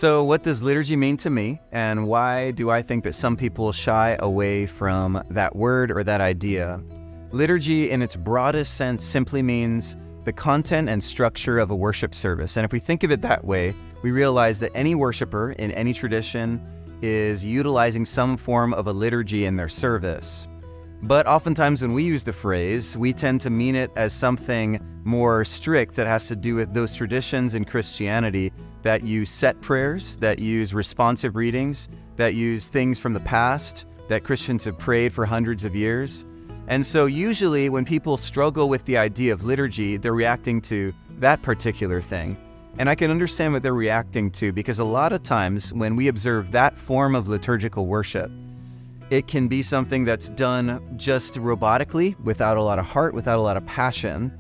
So what does liturgy mean to me, and why do I think that some people shy away from that word or that idea? Liturgy, in its broadest sense, simply means the content and structure of a worship service. And if we think of it that way, we realize that any worshiper in any tradition is utilizing some form of a liturgy in their service. But oftentimes when we use the phrase, we tend to mean it as something more strict that has to do with those traditions in Christianity that use set prayers, that use responsive readings, that use things from the past that Christians have prayed for hundreds of years. And so usually when people struggle with the idea of liturgy, they're reacting to that particular thing. And I can understand what they're reacting to, because a lot of times when we observe that form of liturgical worship, it can be something that's done just robotically, without a lot of heart, without a lot of passion.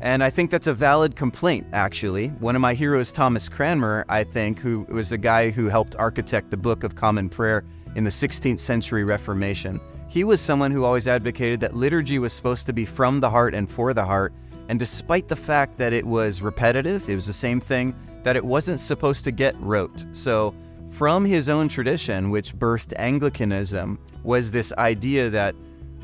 And I think that's a valid complaint, actually. One of my heroes, Thomas Cranmer, I think, who was the guy who helped architect the Book of Common Prayer in the 16th century Reformation. He was someone who always advocated that liturgy was supposed to be from the heart and for the heart. And despite the fact that it was repetitive, it was the same thing, that it wasn't supposed to get rote. So from his own tradition, which birthed Anglicanism, was this idea that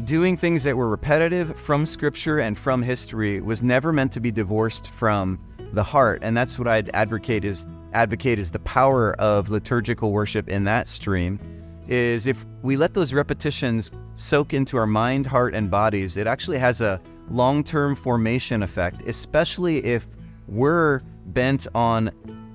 doing things that were repetitive from Scripture and from history was never meant to be divorced from the heart. And that's what I'd advocate is the power of liturgical worship in that stream, is if we let those repetitions soak into our mind, heart, and bodies, it actually has a long-term formation effect, especially if we're bent on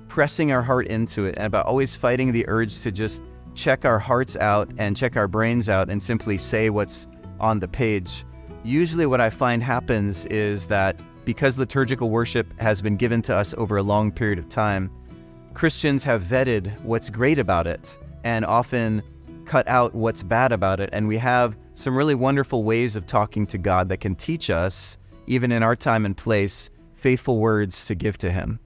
pressing our heart into it and about always fighting the urge to just check our hearts out and check our brains out and simply say what's on the page. Usually what I find happens is that because liturgical worship has been given to us over a long period of time, Christians have vetted what's great about it and often cut out what's bad about it. And we have some really wonderful ways of talking to God that can teach us, even in our time and place, faithful words to give to Him.